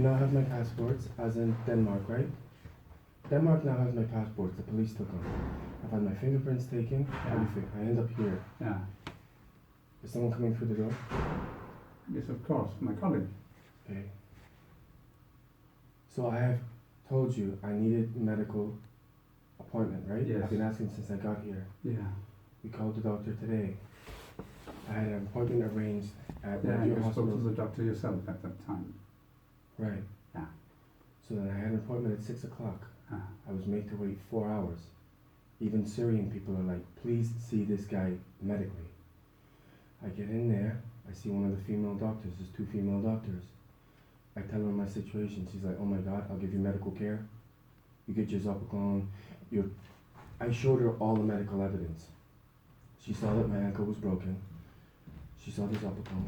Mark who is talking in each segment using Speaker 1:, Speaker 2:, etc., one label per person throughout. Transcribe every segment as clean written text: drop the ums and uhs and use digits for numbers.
Speaker 1: You now have my passports, as in Denmark, right? Denmark now has my passports. The police took them. I've had my fingerprints taken, everything. I end up here.
Speaker 2: Yeah.
Speaker 1: Is someone coming through the door?
Speaker 2: Yes, of course. My colleague.
Speaker 1: Okay. So I have told you I needed medical appointment, right?
Speaker 2: Yes.
Speaker 1: I've been asking since I got here.
Speaker 2: Yeah.
Speaker 1: We called the doctor today. I had an appointment arranged at
Speaker 2: Yeah,
Speaker 1: your
Speaker 2: you
Speaker 1: hospital.
Speaker 2: spoke to the doctor yourself at that time.
Speaker 1: Right.
Speaker 2: Yeah.
Speaker 1: So then I had an appointment at 6 o'clock. I was made to wait 4 hours. Even Syrian people are like, please see this guy medically. I get in there, I see one of the female doctors, there's 2 female doctors. I tell her my situation, she's like, oh my God, I'll give you medical care. You get your Zopiclone. I showed her all the medical evidence. She saw that my ankle was broken. She saw the Zopiclone.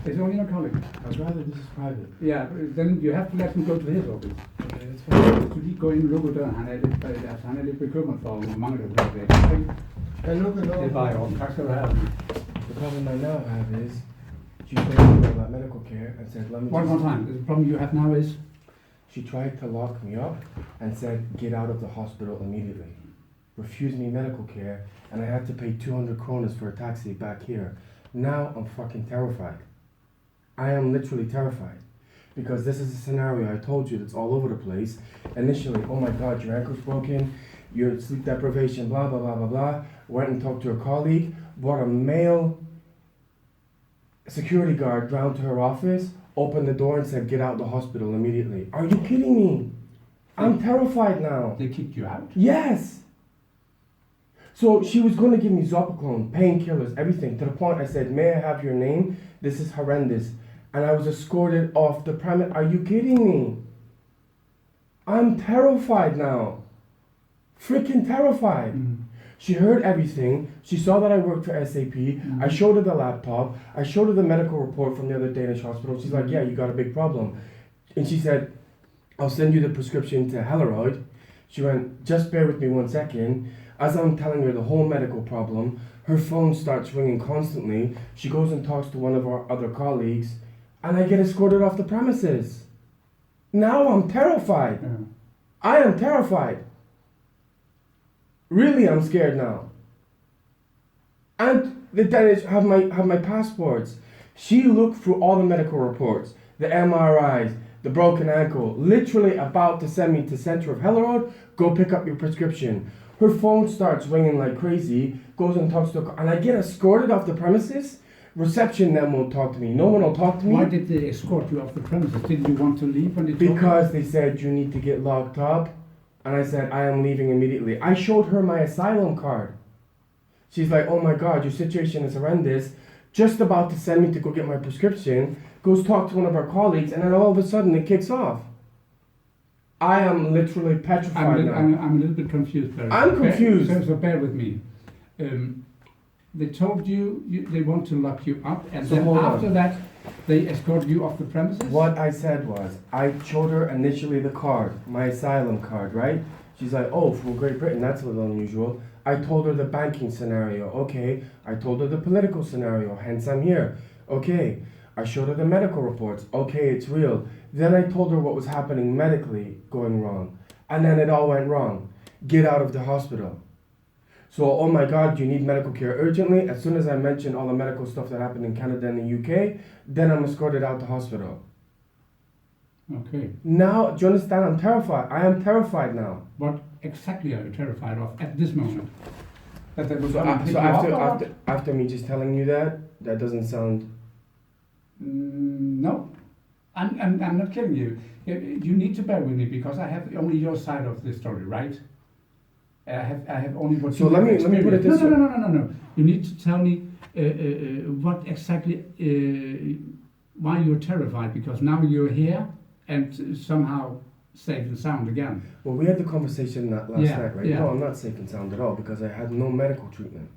Speaker 2: It's only your colleague.
Speaker 1: I'd rather this is private.
Speaker 2: Yeah, then you have to let him go to his office.
Speaker 1: Okay, that's fine.
Speaker 2: Så lige gå ind og lukke døren. Han er lidt bekymret for, hvor mange der bliver væk. Det er bare i orden. Tak skal du have.
Speaker 1: The problem I now have is, she told me about medical care and said, let me
Speaker 2: One more time. The problem you have now is?
Speaker 1: She tried to lock me up and said, get out of the hospital immediately. Refused me medical care, and I had to pay 200 kronas for a taxi back here. Now I'm fucking terrified. I am literally terrified. Because this is a scenario I told you that's all over the place. Initially, oh my God, your ankle's broken, your sleep deprivation, blah, blah, blah, blah, blah. Went and talked to her colleague, brought a male security guard round to her office, opened the door and said, get out of the hospital immediately. Are you kidding me? I'm terrified now.
Speaker 2: They kicked you out?
Speaker 1: Yes. So she was going to give me Zopiclone, painkillers, everything, to the point I said, may I have your name? This is horrendous. And I was escorted off the premise. Are you kidding me? I'm terrified now. Freaking terrified. She heard everything. She saw that I worked for SAP. I showed her the laptop. I showed her the medical report from the other Danish hospital. She's like, yeah, you got a big problem. And she said, I'll send you the prescription to Helleroyd. She went, just bear with me 1 second. As I'm telling her the whole medical problem, her phone starts ringing constantly. She goes and talks to one of our other colleagues, and I get escorted off the premises. Now I'm terrified.
Speaker 2: Yeah.
Speaker 1: I am terrified. Really, I'm scared now. And the Danish have my passports. She looked through all the medical reports, the MRIs, the broken ankle, literally about to send me to center of Helleroyd, go pick up your prescription. Her phone starts ringing like crazy, goes and talks to her, and I get escorted off the premises. Reception then won't talk to me. No one will talk to me.
Speaker 2: Why did they escort you off the premises? Didn't you want to leave when they told you?
Speaker 1: Because they said you need to get locked up. And I said, I am leaving immediately. I showed her my asylum card. She's like, oh my God, your situation is horrendous. Just about to send me to go get my prescription. Goes talk to one of our colleagues, and then all of a sudden it kicks off. I am literally petrified now.
Speaker 2: I'm a little bit confused, Barry.
Speaker 1: I'm confused.
Speaker 2: So bear with me. They told you they want to lock you up, and
Speaker 1: So
Speaker 2: then
Speaker 1: hold
Speaker 2: after
Speaker 1: on.
Speaker 2: that, they escorted you off the premises?
Speaker 1: What I said was, I showed her initially the card, my asylum card, right? She's like, oh, from Great Britain, that's a little unusual. I told her the banking scenario, okay. I told her the political scenario, hence I'm here, okay. I showed her the medical reports, okay, it's real. Then I told her what was happening medically going wrong. And then it all went wrong. Get out of the hospital. So, oh my God, you need medical care urgently. As soon as I mentioned all the medical stuff that happened in Canada and the UK, then I'm escorted out the hospital.
Speaker 2: Okay.
Speaker 1: Now, do you understand? I'm terrified. I am terrified now.
Speaker 2: What exactly are you terrified of at this moment? That they will
Speaker 1: So,
Speaker 2: come and pick you up?
Speaker 1: after me just telling you that doesn't sound...
Speaker 2: No. I'm not kidding you. You need to bear with me because I have only your side of the story, right? I have only what
Speaker 1: So
Speaker 2: you
Speaker 1: let
Speaker 2: have
Speaker 1: me put it this way.
Speaker 2: No. You need to tell me what exactly, why you're terrified, because now you're here and somehow safe and sound again.
Speaker 1: Well, we had the conversation last night, right?
Speaker 2: Yeah.
Speaker 1: No, I'm not safe and sound at all because I had no medical treatment.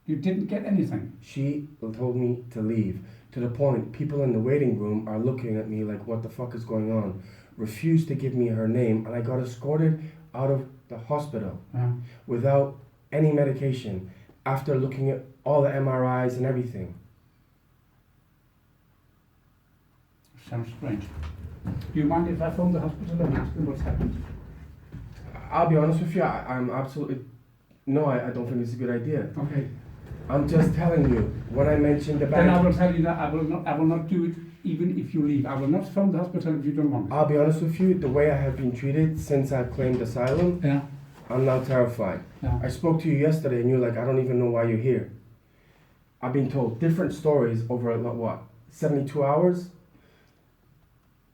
Speaker 2: You didn't get anything?
Speaker 1: She told me to leave. To the point, people in the waiting room are looking at me like, what the fuck is going on? Refused to give me her name, and I got escorted out of the hospital without any medication after looking at all the MRIs and everything.
Speaker 2: Sounds strange. Do you mind if I phone the hospital and ask them what's happened?
Speaker 1: I'll be honest with you, I'm absolutely... No, I don't think it's a good idea.
Speaker 2: Okay.
Speaker 1: I'm just telling you, when I mentioned the
Speaker 2: Then I
Speaker 1: bank...
Speaker 2: will tell you that I will not do it even if you leave. I will not phone the hospital if you don't want it.
Speaker 1: I'll be honest with you, the way I have been treated since I've claimed asylum,
Speaker 2: Yeah.
Speaker 1: I'm now terrified.
Speaker 2: Yeah.
Speaker 1: I spoke to you yesterday and you're like, I don't even know why you're here. I've been told different stories over, 72 hours?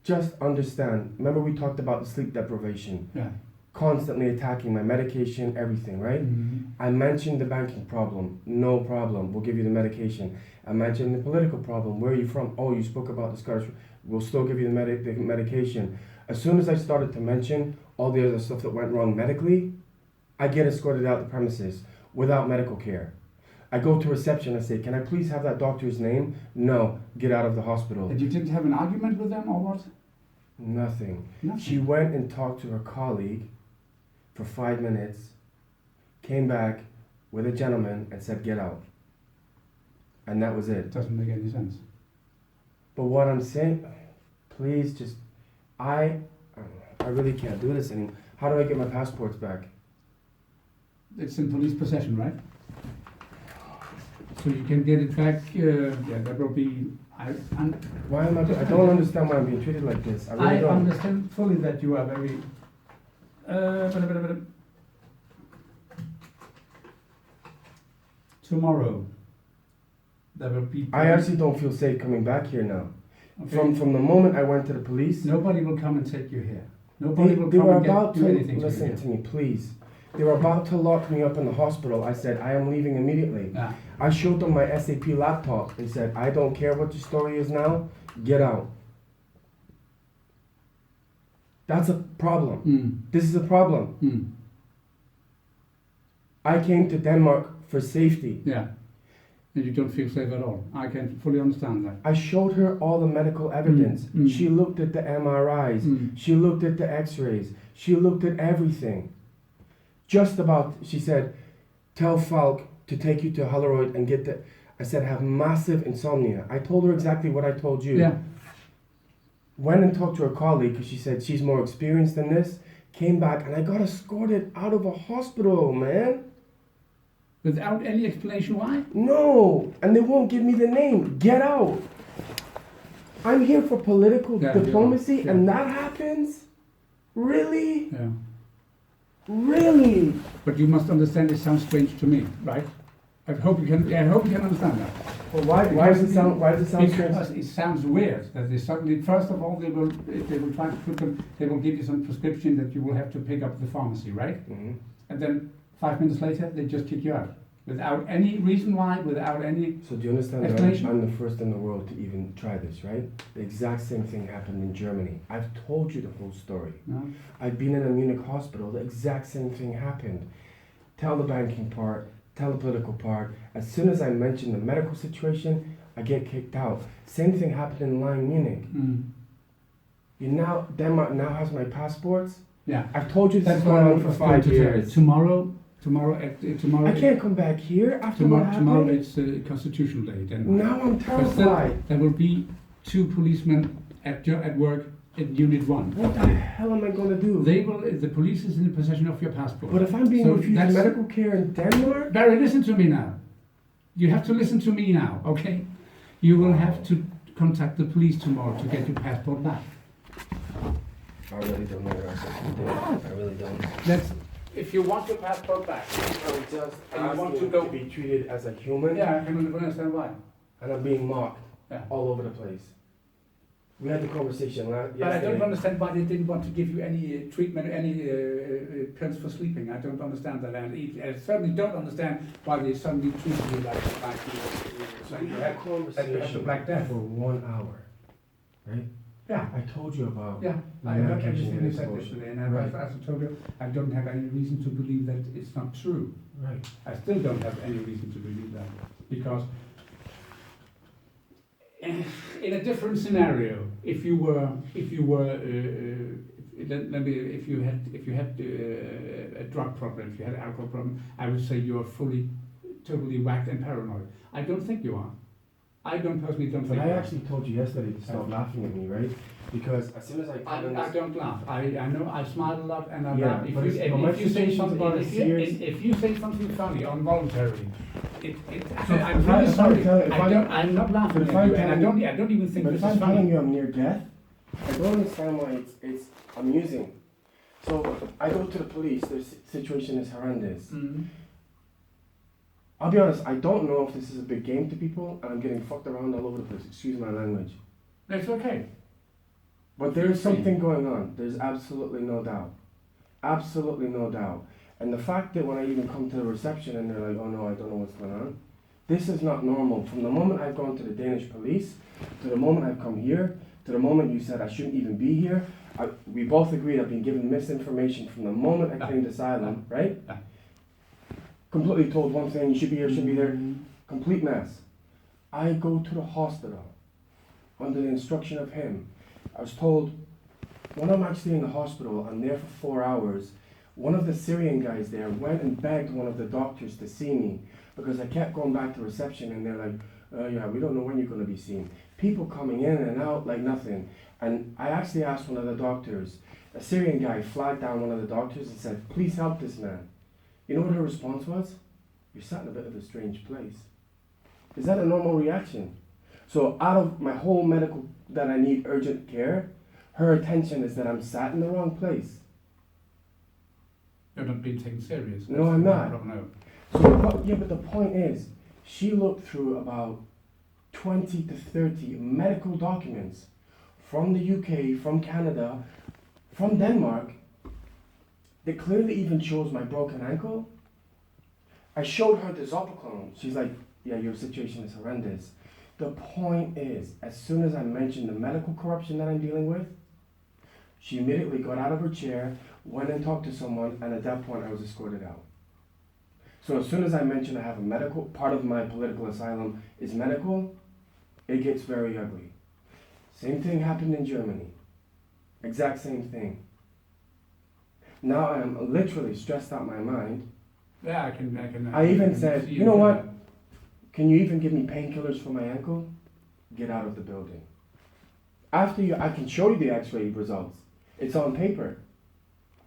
Speaker 1: Just understand. Remember we talked about the sleep deprivation.
Speaker 2: Yeah.
Speaker 1: Constantly attacking my medication, everything, right?
Speaker 2: Mm-hmm.
Speaker 1: I mentioned the banking problem. No problem. We'll give you the medication. I mentioned the political problem. Where are you from? Oh, you spoke about the Scottish. We'll still give you the medication. As soon as I started to mention all the other stuff that went wrong medically, I get escorted out the premises without medical care. I go to reception. I say, can I please have that doctor's name? No, get out of the hospital.
Speaker 2: And you didn't have an argument with them or what?
Speaker 1: Nothing.
Speaker 2: Nothing.
Speaker 1: She went and talked to her colleague for 5 minutes, came back with a gentleman and said, get out. And that was it.
Speaker 2: Doesn't make any sense.
Speaker 1: But what I'm saying, please just, I really can't do this anymore. How do I get my passports back?
Speaker 2: It's in police possession, right? So you can get it back, yeah, that will be,
Speaker 1: Why am I don't understand why I'm being treated like this. I really
Speaker 2: I
Speaker 1: don't.
Speaker 2: understand fully that you are very, tomorrow, there will be...
Speaker 1: I actually don't feel safe coming back here now.
Speaker 2: Okay.
Speaker 1: From the moment I went to the police,
Speaker 2: Nobody will come and take you here. Nobody will
Speaker 1: they
Speaker 2: come
Speaker 1: were
Speaker 2: and
Speaker 1: about
Speaker 2: do
Speaker 1: to,
Speaker 2: anything to you
Speaker 1: listen
Speaker 2: here.
Speaker 1: to me, please. They were about to lock me up in the hospital. I said, I am leaving immediately.
Speaker 2: Yeah.
Speaker 1: I showed them my SAP laptop and said, I don't care what your story is now, get out. That's a problem.
Speaker 2: Mm.
Speaker 1: This is a problem.
Speaker 2: Mm.
Speaker 1: I came to Denmark for safety.
Speaker 2: Yeah. And you don't feel safe at all. I can fully understand that.
Speaker 1: I showed her all the medical evidence.
Speaker 2: Mm.
Speaker 1: She looked at the MRIs.
Speaker 2: Mm.
Speaker 1: She looked at the x-rays. She looked at everything. Just about, she said, tell Falk to take you to Holland and get the... I said, I have massive insomnia. I told her exactly what I told you.
Speaker 2: Yeah.
Speaker 1: Went and talked to her colleague because she said she's more experienced than this. Came back and I got escorted out of a hospital, man.
Speaker 2: Without any explanation why?
Speaker 1: No, and they won't give me the name. Get out. I'm here for political diplomacy and that happens? Really?
Speaker 2: Yeah.
Speaker 1: Really?
Speaker 2: But you must understand it sounds strange to me, right? I hope you can understand that.
Speaker 1: Well, why does it sound strange?
Speaker 2: Because it sounds weird that they suddenly, first of all, they will try to put them, they will give you some prescription that you will have to pick up at the pharmacy, right?
Speaker 1: Mm-hmm.
Speaker 2: And then 5 minutes later, they just kick you out. Without any reason why, without any
Speaker 1: So do you understand that
Speaker 2: explanation?
Speaker 1: I'm the first in the world to even try this, right? The exact same thing happened in Germany. I've told you the whole story.
Speaker 2: No?
Speaker 1: I've been in a Munich hospital. The exact same thing happened. Tell the banking part, tell the political part. As soon as I mention the medical situation, I get kicked out. Same thing happened in Lyon, Munich.
Speaker 2: Mm.
Speaker 1: Denmark now has my passports.
Speaker 2: Yeah.
Speaker 1: I've told you this
Speaker 2: That's
Speaker 1: is
Speaker 2: what
Speaker 1: going
Speaker 2: I
Speaker 1: on for
Speaker 2: was
Speaker 1: 5
Speaker 2: going to tell you.
Speaker 1: years.
Speaker 2: Tomorrow.
Speaker 1: I can't come back here after what happened.
Speaker 2: Tomorrow it's Constitution Day. Denmark.
Speaker 1: Now I'm
Speaker 2: But still,
Speaker 1: terrified.
Speaker 2: there will be 2 policemen at work at Unit 1.
Speaker 1: What the hell am I going to do?
Speaker 2: The police is in possession of your passport.
Speaker 1: But if I'm being
Speaker 2: So
Speaker 1: refused
Speaker 2: that's-
Speaker 1: medical care in Denmark?
Speaker 2: Barry, listen to me now. You have to listen to me now, okay? You will have to contact the police tomorrow to get your passport back.
Speaker 1: I really don't know what I'm supposed to do. I really don't.
Speaker 2: If you want your passport back,
Speaker 1: I'm just
Speaker 2: And you want
Speaker 1: asking
Speaker 2: to go-
Speaker 1: to be treated as a human,
Speaker 2: yeah, I can understand why.
Speaker 1: and I'm being mocked
Speaker 2: Yeah.
Speaker 1: all over the place. We had the conversation
Speaker 2: But I don't
Speaker 1: yesterday.
Speaker 2: understand why they didn't want to give you any treatment, any pills for sleeping. I don't understand that, and I certainly don't understand why they suddenly treat you like
Speaker 1: We
Speaker 2: you
Speaker 1: had a
Speaker 2: have the
Speaker 1: conversation
Speaker 2: Black Death.
Speaker 1: for 1 hour, right?
Speaker 2: Yeah.
Speaker 1: I told you about
Speaker 2: Yeah,
Speaker 1: the
Speaker 2: I heard
Speaker 1: medication
Speaker 2: everything you said
Speaker 1: exposure.
Speaker 2: yesterday, and
Speaker 1: Right.
Speaker 2: as I told you, I don't have any reason to believe that it's not true.
Speaker 1: Right.
Speaker 2: I still don't have any reason to believe that, because in a different scenario, if you had a drug problem, if you had an alcohol problem, I would say you are totally whacked and paranoid. I don't think you are. I personally don't
Speaker 1: But
Speaker 2: think
Speaker 1: I
Speaker 2: that.
Speaker 1: actually told you yesterday to stop laughing at me, right? Because as soon as
Speaker 2: I don't laugh. I know I smile a lot and I
Speaker 1: Yeah,
Speaker 2: laugh.
Speaker 1: but my
Speaker 2: If you say
Speaker 1: situation's
Speaker 2: something,
Speaker 1: about as serious.
Speaker 2: if you say something funny involuntarily,
Speaker 1: So
Speaker 2: I'm
Speaker 1: if
Speaker 2: really
Speaker 1: I'm
Speaker 2: sorry.
Speaker 1: telling- if
Speaker 2: I'm not laughing
Speaker 1: but
Speaker 2: at
Speaker 1: if
Speaker 2: you,
Speaker 1: I'm
Speaker 2: and
Speaker 1: telling-
Speaker 2: I don't even think
Speaker 1: But
Speaker 2: this
Speaker 1: if
Speaker 2: is
Speaker 1: I'm telling
Speaker 2: funny.
Speaker 1: you I'm near death, I don't understand why it's amusing. So I go to the police, the situation is horrendous.
Speaker 2: Mm.
Speaker 1: I'll be honest, I don't know if this is a big game to people, and I'm getting fucked around all over the place, excuse my language.
Speaker 2: It's okay.
Speaker 1: But there is something going on, there's absolutely no doubt. Absolutely no doubt. And the fact that when I even come to the reception and they're like, oh no, I don't know what's going on, this is not normal. From the moment I've gone to the Danish police, to the moment I've come here, to the moment you said I shouldn't even be here, we both agreed I've been given misinformation from the moment I claimed asylum, right?
Speaker 2: Yeah.
Speaker 1: Completely told one thing, you should be here, shouldn't be there. Complete mess. I go to the hospital under the instruction of him. I was told, when I'm actually in the hospital, I'm there for 4 hours. One of the Syrian guys there went and begged one of the doctors to see me because I kept going back to reception and they're like, yeah, we don't know when you're going to be seen. People coming in and out like nothing. And I actually asked one of the doctors, a Syrian guy flagged down one of the doctors and said, please help this man. You know what her response was? You're sat in a bit of a strange place. Is that a normal reaction? So out of my whole medical that I need urgent care, her attention is that I'm sat in the wrong place.
Speaker 2: You're not being taken serious.
Speaker 1: No, I'm not.
Speaker 2: No.
Speaker 1: So, yeah, but the point is, she looked through about 20 to 30 medical documents from the UK, from Canada, from Denmark, that clearly even shows my broken ankle. I showed her the Zopiclone. She's like, yeah, your situation is horrendous. The point is, as soon as I mentioned the medical corruption that I'm dealing with, she immediately got out of her chair, went and talked to someone, and at that point I was escorted out. So as soon as I mention I have a medical, part of my political asylum is medical, it gets very ugly. Same thing happened in Germany. Exact same thing. Now I am literally stressed out my mind.
Speaker 2: Yeah, I can.
Speaker 1: I even said,
Speaker 2: see
Speaker 1: you know
Speaker 2: do
Speaker 1: what?
Speaker 2: that.
Speaker 1: Can you even give me painkillers for my ankle? Get out of the building. After you, I can show you the x-ray results. It's on paper.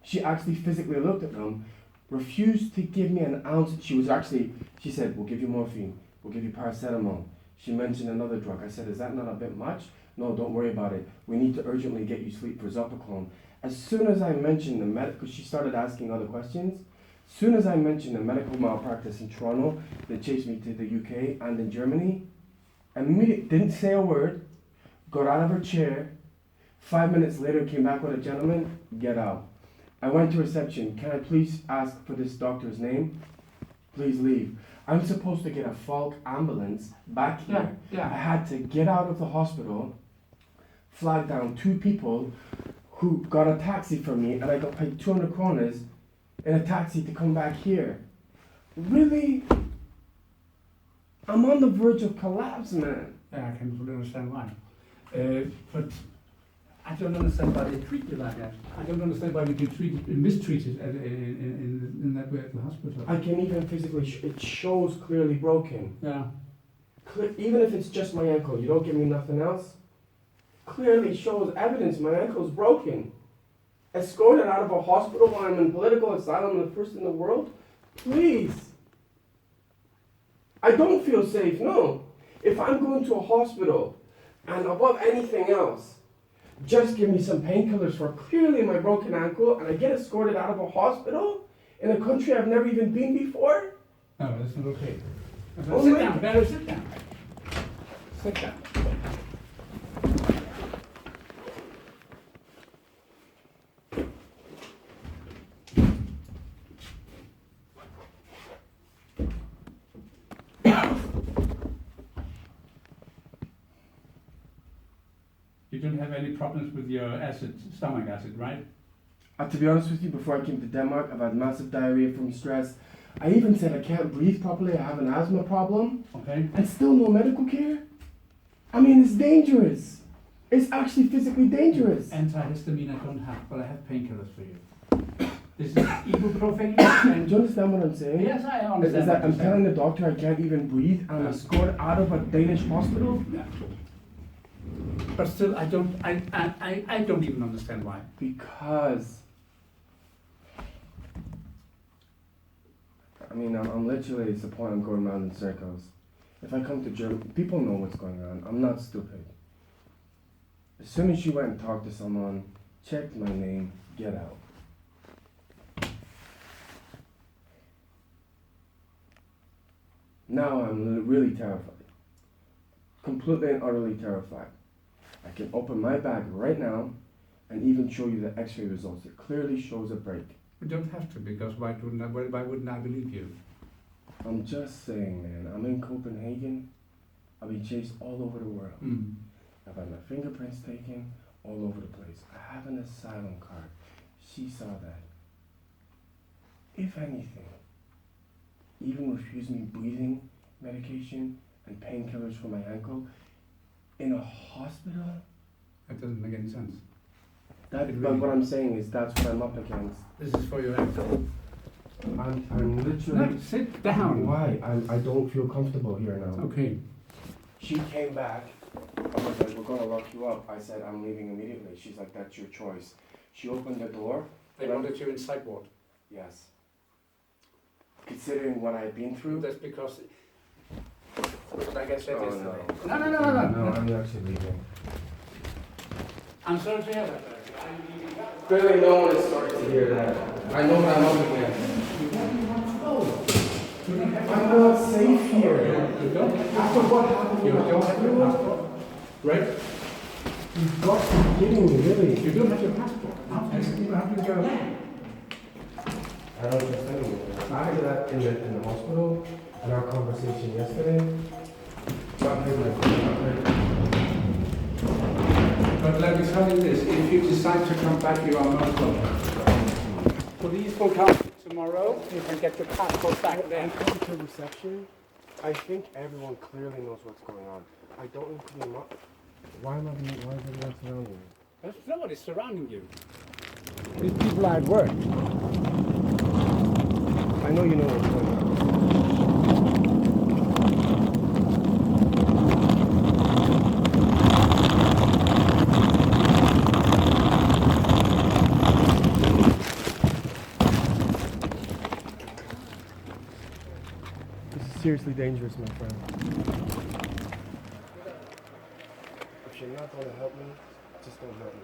Speaker 1: She actually physically looked at them, refused to give me an ounce. She said, we'll give you morphine, we'll give you paracetamol. She mentioned another drug. I said, is that not a bit much? No, don't worry about it. We need to urgently get you sleep for Zopiclone. As soon as I mentioned the medical, she started asking other questions. As soon as I mentioned the medical malpractice in Toronto that chased me to the UK and in Germany, immediately didn't say a word, got out of her chair. 5 minutes later, came back with a gentleman, get out. I went to reception. Can I please ask for this doctor's name? Please leave. I'm supposed to get a Falk ambulance back here.
Speaker 2: Yeah.
Speaker 1: I had to get out of the hospital, flag down 2 people who got a taxi for me, and I got paid 200 kronas in a taxi to come back here. Really? I'm on the verge of collapse, man.
Speaker 2: Yeah, I can fully understand why. But I don't understand why they treat you like that. I don't understand why you get mistreated in that way at the hospital.
Speaker 1: I can even physically, it shows clearly broken.
Speaker 2: Yeah.
Speaker 1: Even if it's just my ankle, you don't give me nothing else. Clearly shows evidence my ankle's broken. Escorted out of a hospital while I'm in political asylum, the first in the world? Please. I don't feel safe, no. If I'm going to a hospital, and above anything else, just give me some painkillers for clearly my broken ankle, and I get escorted out of a hospital in a country I've never even been before?
Speaker 2: No, that's not okay.
Speaker 1: Oh
Speaker 2: Sit
Speaker 1: my-
Speaker 2: down, Barry, sit down. Sit down. You don't have any problems with your stomach acid, right?
Speaker 1: To be honest with you, before I came to Denmark, I've had massive diarrhea from stress. I even said I can't breathe properly, I have an asthma problem,
Speaker 2: Okay.
Speaker 1: and still no medical care? I mean, it's dangerous. It's actually physically dangerous.
Speaker 2: Antihistamine I don't have, but I have painkillers for you. This is ibuprofen and...
Speaker 1: Do you understand what I'm saying?
Speaker 2: Yes, I
Speaker 1: Is
Speaker 2: understand.
Speaker 1: that I'm telling the doctor I can't even breathe and I'm escorted out of a Danish hospital?
Speaker 2: Yeah. But still, I don't even understand why.
Speaker 1: Because I mean, I'm literally, it's the point I'm going around in circles. If I come to Germany, people know what's going on. I'm not stupid. As soon as you went and talked to someone, checked my name, get out. Now I'm really terrified. Completely and utterly terrified. I can open my bag right now and even show you the x-ray results. It clearly shows a break.
Speaker 2: You don't have to, because why wouldn't I believe you?
Speaker 1: I'm just saying, man, I'm in Copenhagen. I'll be chased all over the world. I've had my fingerprints taken all over the place. I have an asylum card. She saw that. If anything, even refuse me breathing medication and painkillers for my ankle in a hospital?
Speaker 2: That doesn't make any sense.
Speaker 1: But what I'm saying is that's what I'm up against.
Speaker 2: This is for your ankle.
Speaker 1: I'm literally...
Speaker 2: No, sit down.
Speaker 1: Why? I don't feel comfortable here now.
Speaker 2: Okay.
Speaker 1: She came back. I was like, we're gonna lock you up. I said, I'm leaving immediately. She's like, that's your choice. She opened the door.
Speaker 2: They wanted you inside ward.
Speaker 1: Yes. Considering what I've been through.
Speaker 2: That's because, like I said yesterday.
Speaker 1: No,
Speaker 2: No,
Speaker 1: I'm actually leaving.
Speaker 2: I'm sorry to hear that.
Speaker 1: Clearly no one is sorry to hear that. I know what I'm up against. I'm not safe here.
Speaker 2: You don't?
Speaker 1: After what happened,
Speaker 2: You don't have your passport? Right?
Speaker 1: You've got to be kidding me, really.
Speaker 2: You don't have your passport. How do you go?
Speaker 1: I don't understand you. After that in the hospital, and our conversation yesterday, not paid my phone.
Speaker 2: But let me tell you this, if you decide to come back, you are not welcome. Police will come tomorrow, you can get your passport back then.
Speaker 1: Come to reception. I think everyone clearly knows what's going on. I don't need to be why is everyone surrounding me?
Speaker 2: There's nobody surrounding you.
Speaker 1: These people are at work. I know you know what's going on. This is seriously dangerous, my friend. If you're not going to help me, just don't help me.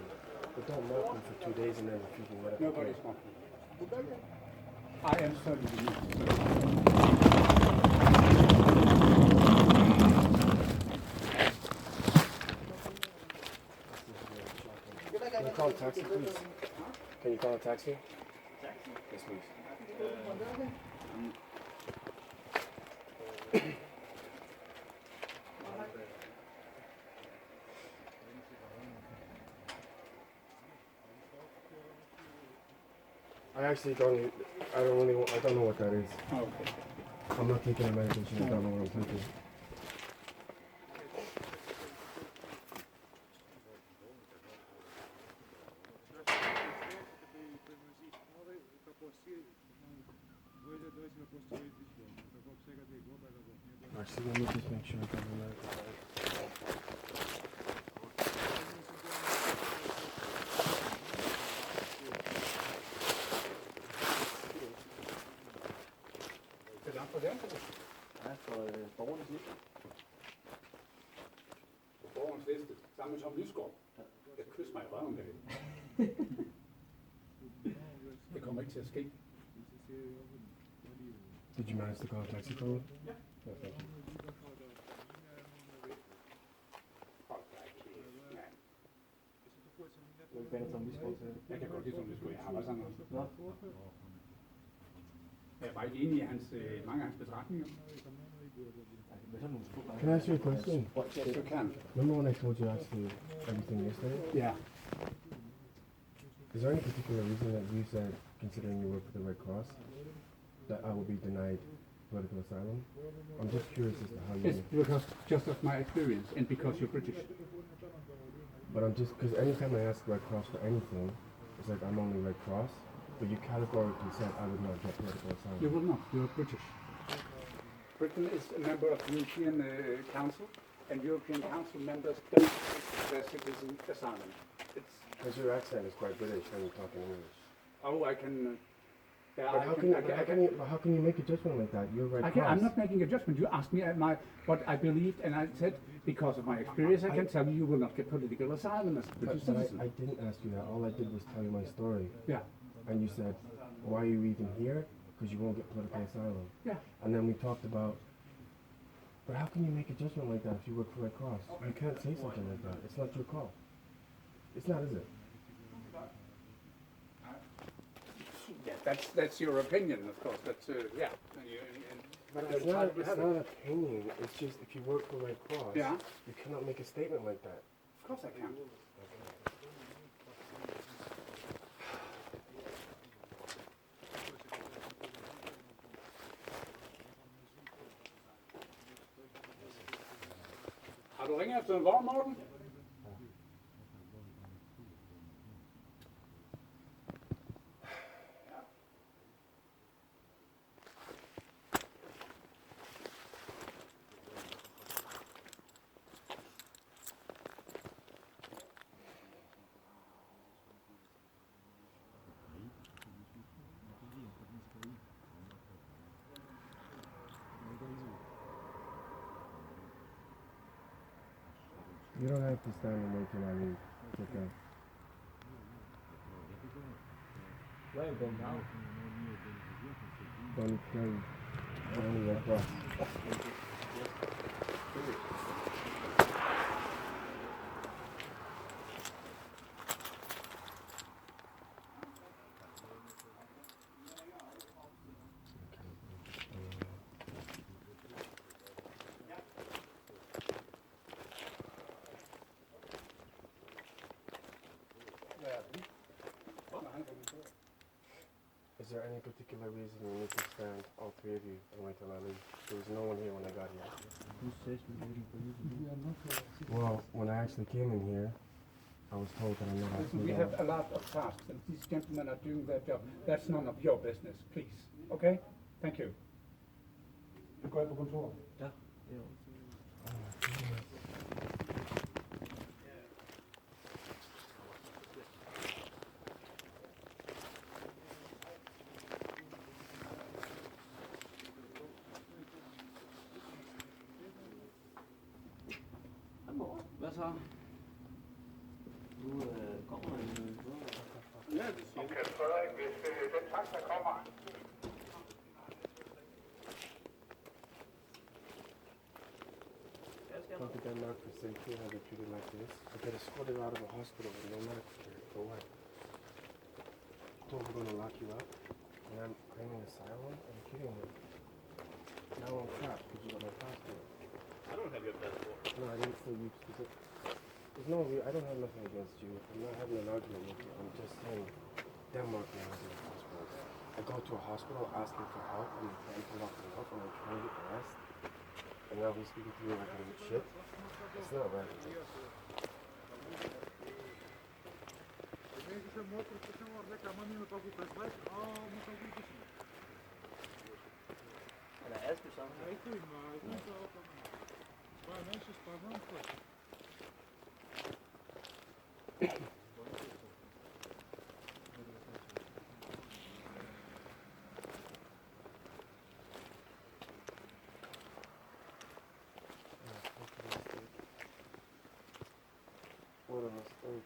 Speaker 1: But don't mock me for 2 days and then refuse me medical care.
Speaker 2: Nobody's mocking. I am certainly not.
Speaker 1: Can you call a taxi, please? Can you call a taxi? Yes, please. I actually don't. I don't know what that is.
Speaker 2: Oh, okay.
Speaker 1: I'm not taking a medication. I don't know what I'm taking. Actually, let me just make sure I got the medical card.
Speaker 3: Ja, for borgernes liste.
Speaker 2: På borgernes liste, sammen med Tom Lysgaard. Jeg kysser mig i røven med det. Det kommer ikke til at ske.
Speaker 1: Did you manage to call a taxi for me?
Speaker 2: Yeah.
Speaker 1: Yeah, thank you.
Speaker 3: Hvad fanden er Tom Lysgaard til?
Speaker 2: Jeg kan godt lide Tom Lysgaard. Jeg arbejder sammen med ham.
Speaker 3: Nå.
Speaker 2: Jeg var ikke enig i mange af hans betragtninger.
Speaker 1: Can I ask you a question?
Speaker 2: Yes, you can.
Speaker 1: Remember when I told you actually everything yesterday?
Speaker 2: Yeah.
Speaker 1: Is there any particular reason that you said, considering you work for the Red Cross, that I will be denied political asylum? I'm just curious as to how you...
Speaker 2: It's because just of my experience and because you're British.
Speaker 1: But I'm just, because anytime I ask Red Cross for anything, it's like I'm only Red Cross. But you categorically said I would not get political asylum.
Speaker 2: You will not. You're British. Britain is a member of the European Council, and European Council members don't give their citizens asylum. It's
Speaker 1: Because your accent is quite British when you're talking English.
Speaker 2: oh, I can. Yeah,
Speaker 1: But how can you make a judgment like that? You're Red Cross.
Speaker 2: I'm not making a judgment. You asked me what I believed, and I said because of my experience, I can tell you will not get political asylum as a British citizen.
Speaker 1: I didn't ask you that. All I did was tell you my story.
Speaker 2: Yeah,
Speaker 1: And you said, why are you even here? Because you won't get political asylum.
Speaker 2: yeah.
Speaker 1: And then we talked about, but how can you make a judgment like that if you work for Red Cross? You can't say something like that. It's not your call. It's not, is it?
Speaker 2: Yeah, that's your opinion, of course. That's yeah.
Speaker 1: But it's not an opinion. It's just if you work for Red Cross,
Speaker 2: Yeah.
Speaker 1: you cannot make a statement like that.
Speaker 2: Of course I can. Har du ringet efter en vogn, Morten?
Speaker 1: You don't have to stand and wait till I leave. It's okay.
Speaker 3: Where are you going now?
Speaker 1: Don't need to carry. Only Red Cross. Is there any particular reason you need to stand, all three of you, and wait till I leave? There was no one here when I got here.
Speaker 3: Who says we're waiting for you to leave?
Speaker 1: Well, when I actually came in here, I was told that I'm not
Speaker 2: Listen,
Speaker 1: actually
Speaker 2: we have a lot of tasks, and these gentlemen are doing their job. That's none of your business, please. Okay? Thank you. Nu går jeg på kontoret.
Speaker 3: Ja. Hvad så? Du kommer med en
Speaker 2: Ja, det siger okay, Frederik, hvis den taxa kommer.
Speaker 1: Come to Denmark for safety and I get treated like this. I get escorted out of a hospital with no medical care. For what? Told we're gonna lock you up, and I'm claiming asylum? Are you kidding me? Now I'm trapped because you got my passport.
Speaker 3: I don't have your passport.
Speaker 1: No, I didn't say you specific. There's no, I don't have nothing against you. I'm not having an argument with you. I'm just saying Denmark now has my passport. I go to a hospital asking for help, and the friend to lock me up, and I'm trying to get the rest. And now he's speaking to me like I'm shit. It's not right.
Speaker 3: Eller Aske sammen.
Speaker 1: What a mistake.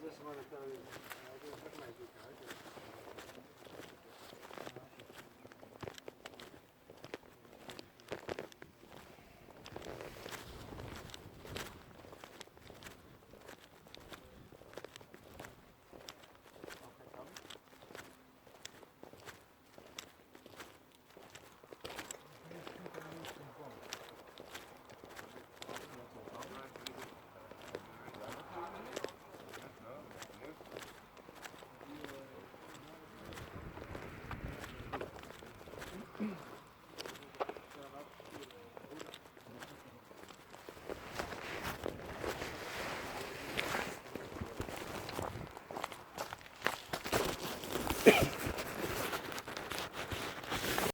Speaker 3: just want to tell you, I just have my book.
Speaker 1: Okay.